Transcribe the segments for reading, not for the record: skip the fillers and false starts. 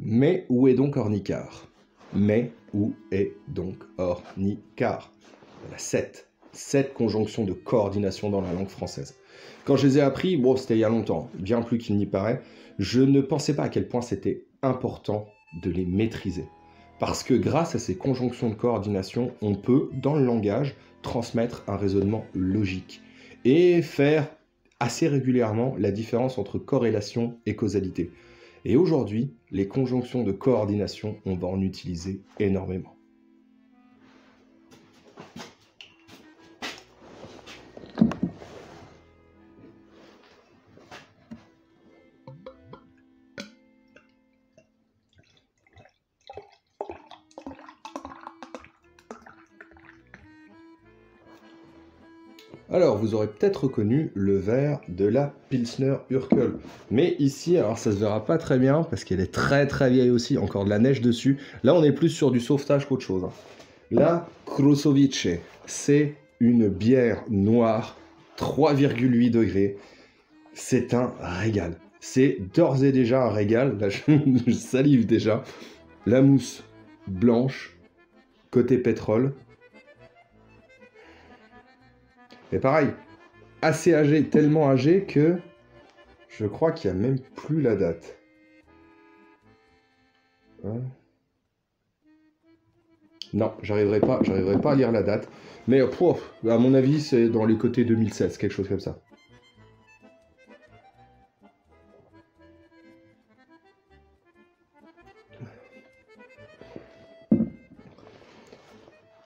Mais où est donc Ornicart? Mais où est donc Ornicart? Il y en a 7. 7 conjonctions de coordination dans la langue française. Quand je les ai appris, bon, c'était il y a longtemps, bien plus qu'il n'y paraît, je ne pensais pas à quel point c'était important de les maîtriser. Parce que grâce à ces conjonctions de coordination, on peut, dans le langage, transmettre un raisonnement logique et faire assez régulièrement la différence entre corrélation et causalité. Et aujourd'hui, les conjonctions de coordination, on va en utiliser énormément. Alors, vous aurez peut-être reconnu le verre de la Pilsner Urquell. Mais ici, alors ça se verra pas très bien parce qu'elle est très très vieille aussi, encore de la neige dessus. Là, on est plus sur du sauvetage qu'autre chose. La Krušovice, c'est une bière noire, 3,8 degrés. C'est un régal. C'est d'ores et déjà un régal. Là, je salive déjà. La mousse blanche, côté pétrole. Et pareil, assez âgé, tellement âgé que je crois qu'il n'y a même plus la date. Hein? Non, j'arriverai pas à lire la date. Mais à mon avis, c'est dans les côtés 2016, quelque chose comme ça.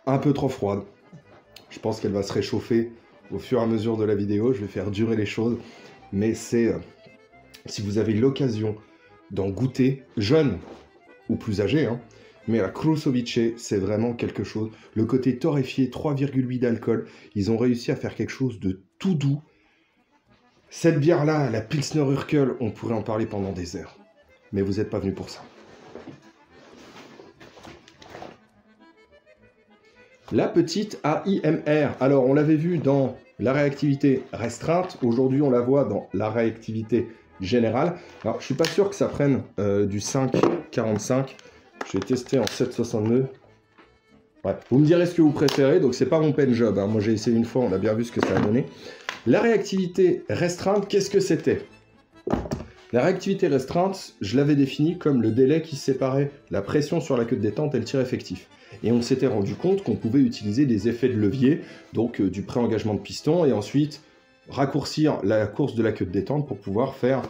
Un peu trop froide. Je pense qu'elle va se réchauffer au fur et à mesure de la vidéo. Je vais faire durer les choses. Mais c'est... si vous avez l'occasion d'en goûter, jeune ou plus âgé, hein, mais la Krušovice, c'est vraiment quelque chose. Le côté torréfié, 3,8 d'alcool, ils ont réussi à faire quelque chose de tout doux. Cette bière-là, la Pilsner Urquell, on pourrait en parler pendant des heures. Mais vous n'êtes pas venu pour ça. La petite AIMR, alors on l'avait vu dans la réactivité restreinte, aujourd'hui on la voit dans la réactivité générale. Alors je suis pas sûr que ça prenne du 5,45, je vais tester en 7,62. Ouais. Vous me direz ce que vous préférez, donc c'est pas mon pen job, hein. Moi j'ai essayé une fois, on a bien vu ce que ça a donné. La réactivité restreinte, qu'est-ce que c'était? La réactivité restreinte, je l'avais définie comme le délai qui séparait la pression sur la queue de détente et le tir effectif. Et on s'était rendu compte qu'on pouvait utiliser des effets de levier, donc du pré-engagement de piston, et ensuite raccourcir la course de la queue de détente pour pouvoir faire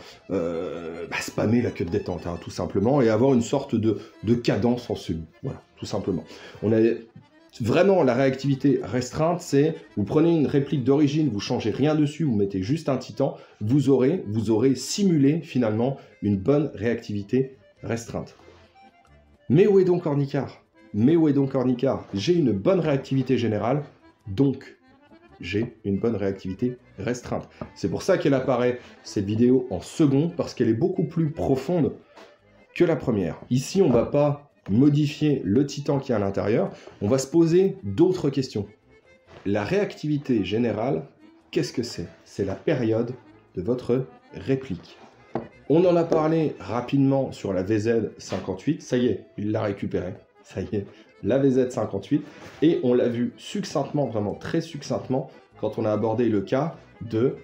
spammer la queue de détente, hein, tout simplement, et avoir une sorte de cadence en semi. Voilà, tout simplement. On avait vraiment la réactivité restreinte, c'est vous prenez une réplique d'origine, vous changez rien dessus, vous mettez juste un titan, vous aurez simulé finalement une bonne réactivité restreinte. Mais où est donc Ornicart? Mais où est donc Ornicart? J'ai une bonne réactivité générale, donc j'ai une bonne réactivité restreinte. C'est pour ça qu'elle apparaît, cette vidéo, en second, parce qu'elle est beaucoup plus profonde que la première. Ici, on ne va pas modifier le titan qui est à l'intérieur, on va se poser d'autres questions. La réactivité générale, qu'est-ce que c'est? C'est la période de votre réplique. On en a parlé rapidement sur la VZ58, ça y est, il l'a récupéré. Ça y est, la VZ58, et on l'a vu succinctement, vraiment très succinctement, quand on a abordé le cas de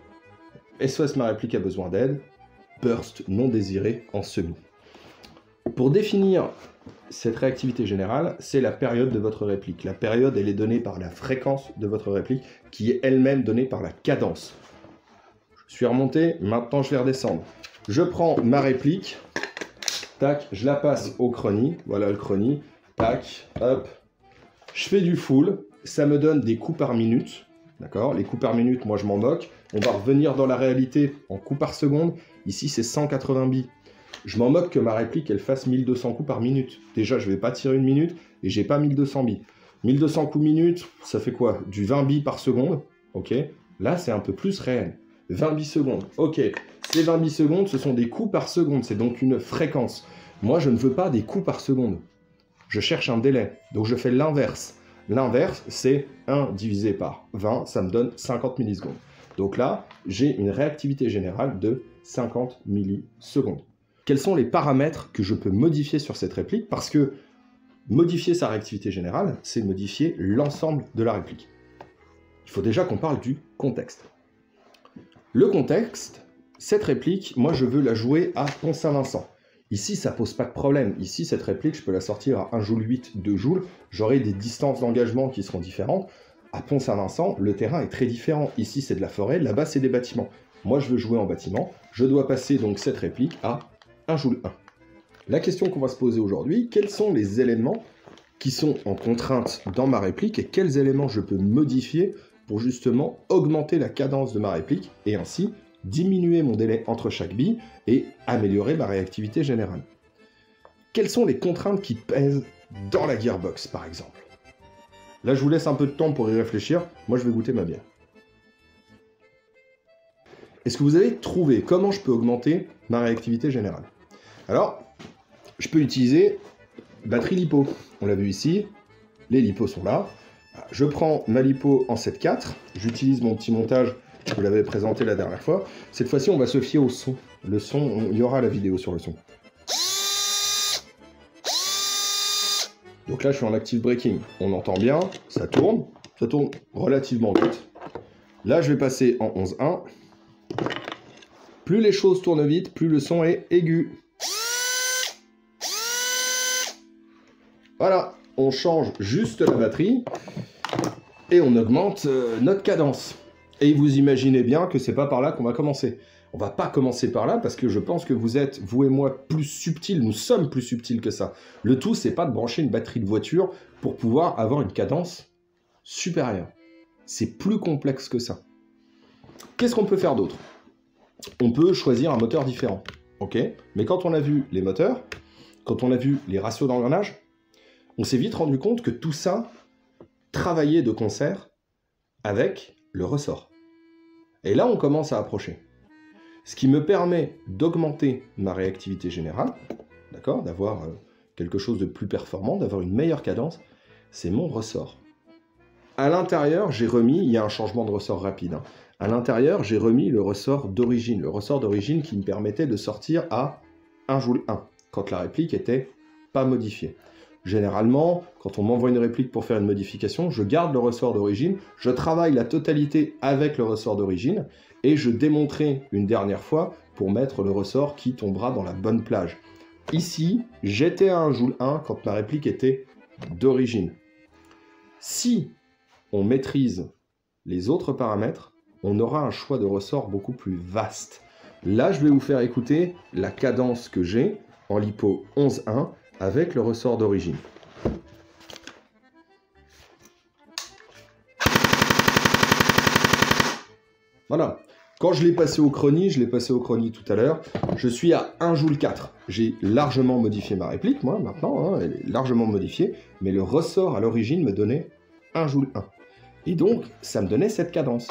SOS ma réplique a besoin d'aide, burst non désiré en semi. Pour définir cette réactivité générale, c'est la période de votre réplique. La période, elle est donnée par la fréquence de votre réplique, qui est elle-même donnée par la cadence. Je suis remonté, maintenant je vais redescendre. Je prends ma réplique, tac, je la passe au chrony, voilà le chrony, tac, hop, je fais du full, ça me donne des coups par minute, d'accord? Les coups par minute, moi je m'en moque, on va revenir dans la réalité en coups par seconde, ici c'est 180 billes. Je m'en moque que ma réplique, elle fasse 1200 coups par minute. Déjà, je vais pas tirer une minute, et j'ai pas 1200 billes. 1200 coups minute, ça fait quoi? Du 20 billes par seconde, ok? Là, c'est un peu plus réel. 20 billes secondes, ok. Ces 20 billes secondes, ce sont des coups par seconde, c'est donc une fréquence. Moi, je ne veux pas des coups par seconde. Je cherche un délai, donc je fais l'inverse. L'inverse, c'est 1 divisé par 20, ça me donne 50 millisecondes. Donc là, j'ai une réactivité générale de 50 millisecondes. quels sont les paramètres que je peux modifier sur cette réplique, parce que modifier sa réactivité générale, c'est modifier l'ensemble de la réplique. Il faut déjà qu'on parle du contexte. Le contexte, cette réplique, moi je veux la jouer à Pont-Saint-Vincent. Ici, ça pose pas de problème. Ici, cette réplique, je peux la sortir à 1 joule 8, 2 joules. J'aurai des distances d'engagement qui seront différentes. À Pont-Saint-Vincent, le terrain est très différent. Ici, c'est de la forêt, là-bas, c'est des bâtiments. Moi, je veux jouer en bâtiment. Je dois passer donc cette réplique à 1 joule 1. La question qu'on va se poser aujourd'hui, quels sont les éléments qui sont en contrainte dans ma réplique et quels éléments je peux modifier pour justement augmenter la cadence de ma réplique et ainsi diminuer mon délai entre chaque bille et améliorer ma réactivité générale. Quelles sont les contraintes qui pèsent dans la gearbox, par exemple? Là, je vous laisse un peu de temps pour y réfléchir. Moi, je vais goûter ma bière. Est-ce que vous avez trouvé comment je peux augmenter ma réactivité générale? Alors, je peux utiliser batterie lipo. On l'a vu ici. Les lipos sont là. Je prends ma lipo en 7/4. J'utilise mon petit montage. Je vous l'avais présenté la dernière fois. Cette fois-ci, on va se fier au son. Le son, il y aura la vidéo sur le son. Donc là, je suis en active braking. On entend bien, ça tourne relativement vite. Là, je vais passer en 11/1. Plus les choses tournent vite, plus le son est aigu. Voilà, on change juste la batterie et on augmente notre cadence. Et vous imaginez bien que c'est pas par là qu'on va commencer. On va pas commencer par là parce que je pense que vous êtes, vous et moi, plus subtils. Nous sommes plus subtils que ça. Le tout, c'est pas de brancher une batterie de voiture pour pouvoir avoir une cadence supérieure. C'est plus complexe que ça. Qu'est-ce qu'on peut faire d'autre? On peut choisir un moteur différent. Ok? Mais quand on a vu les moteurs, quand on a vu les ratios d'engrenage, on s'est vite rendu compte que tout ça travaillait de concert avec le ressort. Et là, on commence à approcher. Ce qui me permet d'augmenter ma réactivité générale, d'accord, d'avoir quelque chose de plus performant, d'avoir une meilleure cadence, c'est mon ressort. À l'intérieur, j'ai remis, il y a un changement de ressort rapide, hein. À l'intérieur, j'ai remis le ressort d'origine qui me permettait de sortir à 1 joule 1, quand la réplique était pas modifiée. Généralement, quand on m'envoie une réplique pour faire une modification, je garde le ressort d'origine, je travaille la totalité avec le ressort d'origine, et je démonterai une dernière fois pour mettre le ressort qui tombera dans la bonne plage. Ici, j'étais à 1 joule 1 quand ma réplique était d'origine. Si on maîtrise les autres paramètres, on aura un choix de ressort beaucoup plus vaste. Là, je vais vous faire écouter la cadence que j'ai en lipo 11/1 avec le ressort d'origine. Voilà. Quand je l'ai passé au chrony, tout à l'heure, je suis à 1 joule 4. J'ai largement modifié ma réplique, moi, maintenant, hein, elle est largement modifiée, mais le ressort à l'origine me donnait 1 joule 1. Et donc, ça me donnait cette cadence.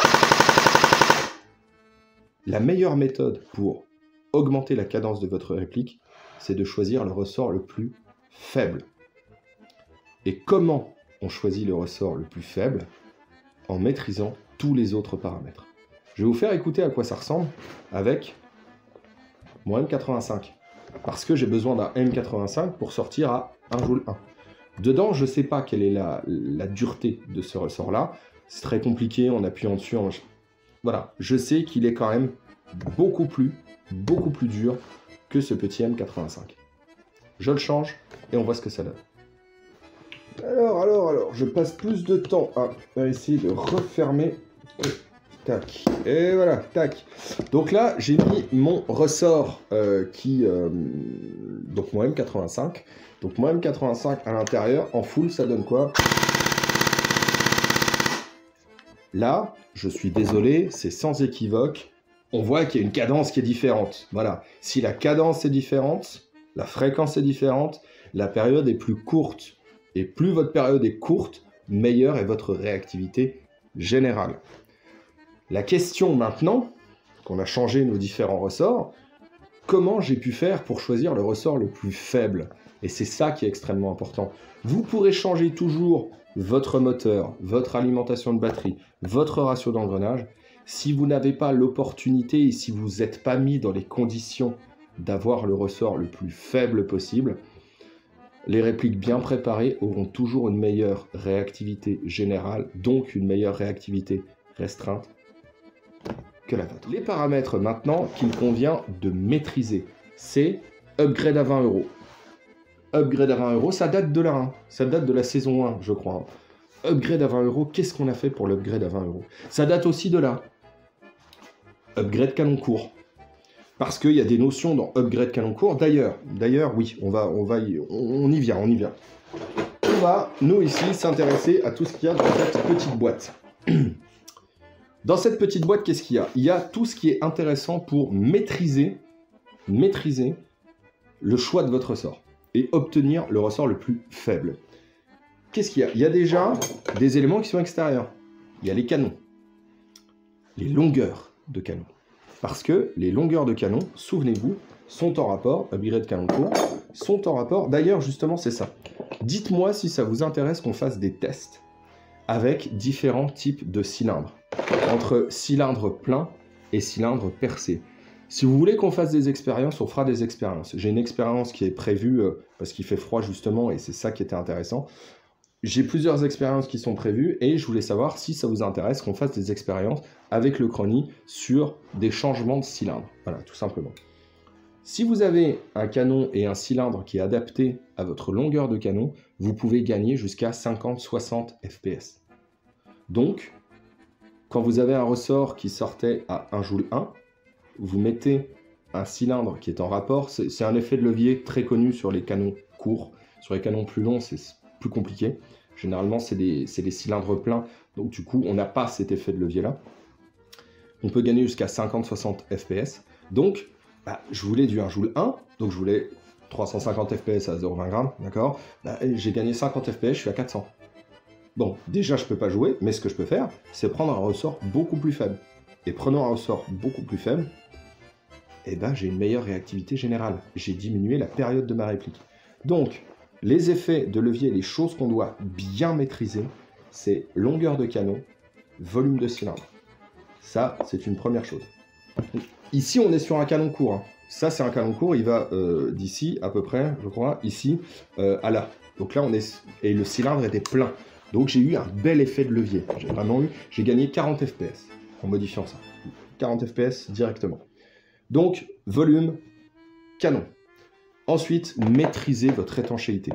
La meilleure méthode pour augmenter la cadence de votre réplique, c'est de choisir le ressort le plus faible. Et comment on choisit le ressort le plus faible? En maîtrisant tous les autres paramètres. Je vais vous faire écouter à quoi ça ressemble avec mon M85. Parce que j'ai besoin d'un M85 pour sortir à 1 joule 1. Dedans, je ne sais pas quelle est la dureté de ce ressort-là. C'est très compliqué en appuyant dessus. Voilà, je sais qu'il est quand même beaucoup plus dur que ce petit M85. Je le change et on voit ce que ça donne. Alors, je passe plus de temps à essayer de refermer. Tac. Et voilà, tac. Donc là, j'ai mis mon ressort donc mon M85. Donc mon M85 à l'intérieur, en full, ça donne quoi? Là, je suis désolé, c'est sans équivoque. On voit qu'il y a une cadence qui est différente. Voilà. Si la cadence est différente, la fréquence est différente, la période est plus courte. Et plus votre période est courte, meilleure est votre réactivité générale. La question maintenant, qu'on a changé nos différents ressorts, comment j'ai pu faire pour choisir le ressort le plus faible? Et c'est ça qui est extrêmement important. Vous pourrez changer toujours votre moteur, votre alimentation de batterie, votre ratio d'engrenage. Si vous n'avez pas l'opportunité et si vous n'êtes pas mis dans les conditions d'avoir le ressort le plus faible possible. Les répliques bien préparées auront toujours une meilleure réactivité générale, donc une meilleure réactivité restreinte que la vôtre. Les paramètres maintenant qu'il convient de maîtriser, c'est upgrade à 20 €. Upgrade à 20 €, ça date de là, hein. Ça date de la saison 1, je crois. Upgrade à 20 €, qu'est-ce qu'on a fait pour l'upgrade à 20 €? Ça date aussi de là. Upgrade canon court. Parce qu'il y a des notions dans upgrade canon court. D'ailleurs, oui, on y vient. On va, nous ici, s'intéresser à tout ce qu'il y a dans cette petite boîte. Dans cette petite boîte, qu'est-ce qu'il y a? Il y a tout ce qui est intéressant pour maîtriser le choix de votre ressort et obtenir le ressort le plus faible. Qu'est-ce qu'il y a? Il y a déjà des éléments qui sont extérieurs. Il y a les canons, les longueurs de canon. Parce que les longueurs de canon, souvenez-vous, sont en rapport, upgrade canon court, sont en rapport, d'ailleurs justement c'est ça. Dites-moi si ça vous intéresse qu'on fasse des tests avec différents types de cylindres, entre cylindre plein et cylindre percé. Si vous voulez qu'on fasse des expériences, on fera des expériences. J'ai une expérience qui est prévue, parce qu'il fait froid justement, et c'est ça qui était intéressant. J'ai plusieurs expériences qui sont prévues, et je voulais savoir si ça vous intéresse qu'on fasse des expériences avec le Chrony sur des changements de cylindre. Voilà, tout simplement. Si vous avez un canon et un cylindre qui est adapté à votre longueur de canon, vous pouvez gagner jusqu'à 50-60 FPS. Donc, quand vous avez un ressort qui sortait à 1 joule 1, vous mettez un cylindre qui est en rapport. C'est un effet de levier très connu sur les canons courts. Sur les canons plus longs, c'est plus compliqué. Généralement, c'est des cylindres pleins. Donc, du coup, on n'a pas cet effet de levier-là. On peut gagner jusqu'à 50-60 FPS. Donc, je voulais du 1 joule 1. Donc, je voulais 350 FPS à 0,20 grammes. D'accord, j'ai gagné 50 FPS, je suis à 400. Bon, déjà, je ne peux pas jouer. Mais ce que je peux faire, c'est prendre un ressort beaucoup plus faible. Et prenant un ressort beaucoup plus faible, j'ai une meilleure réactivité générale. J'ai diminué la période de ma réplique. Donc, les effets de levier, les choses qu'on doit bien maîtriser, c'est longueur de canon, volume de cylindre. Ça, c'est une première chose. Ici, on est sur un canon court. Hein. Ça, c'est un canon court. Il va d'ici, à peu près, je crois, ici, à là. Donc là, on est... Et le cylindre était plein. Donc, j'ai eu un bel effet de levier. J'ai gagné 40 FPS en modifiant ça. 40 FPS directement. Donc, volume, canon. Ensuite, maîtrisez votre étanchéité.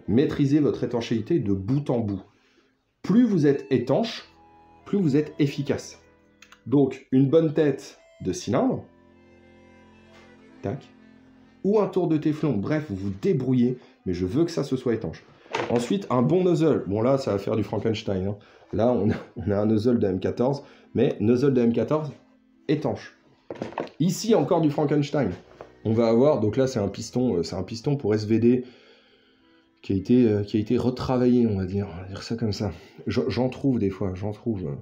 Maîtrisez votre étanchéité de bout en bout. Plus vous êtes étanche, plus vous êtes efficace. Donc, une bonne tête de cylindre, tac, ou un tour de téflon. Bref, vous vous débrouillez, mais je veux que ça se soit étanche. Ensuite, un bon nozzle. Bon, là, ça va faire du Frankenstein. Hein. Là, on a un nozzle de M14, mais nozzle de M14 étanche. Ici, encore du Frankenstein. On va avoir, donc là, c'est un piston pour SVD qui a été retravaillé, on va dire ça comme ça. J'en trouve des fois, j'en trouve.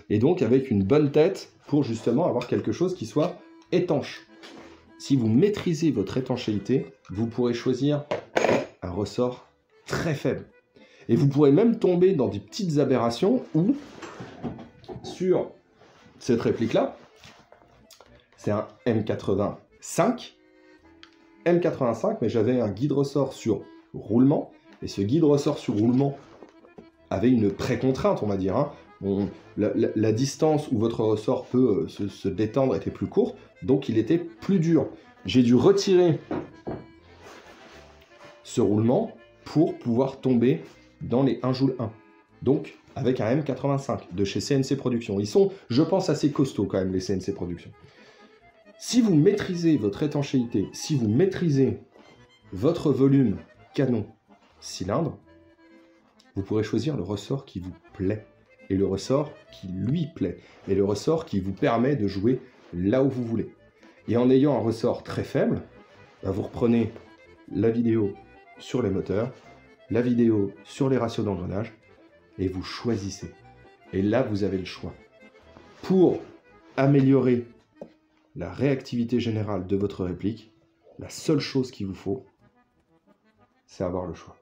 Et donc, avec une bonne tête pour justement avoir quelque chose qui soit étanche. Si vous maîtrisez votre étanchéité, vous pourrez choisir un ressort très faible. Et vous pourrez même tomber dans des petites aberrations où, sur cette réplique-là, c'est un M85, mais j'avais un guide ressort sur roulement, et ce guide ressort sur roulement avait une pré-contrainte, on va dire. Hein. La distance où votre ressort peut se détendre était plus courte, donc il était plus dur. J'ai dû retirer ce roulement pour pouvoir tomber dans les 1 joule 1. Donc, avec un M85 de chez CNC Productions. Ils sont, je pense, assez costauds quand même, les CNC Productions. Si vous maîtrisez votre étanchéité, si vous maîtrisez votre volume canon cylindre, vous pourrez choisir le ressort qui vous plaît, et le ressort qui lui plaît, et le ressort qui vous permet de jouer là où vous voulez. Et en ayant un ressort très faible, vous reprenez la vidéo sur les moteurs, la vidéo sur les ratios d'engrenage, et vous choisissez. Et là, vous avez le choix. Pour améliorer la réactivité générale de votre réplique, la seule chose qu'il vous faut, c'est avoir le choix.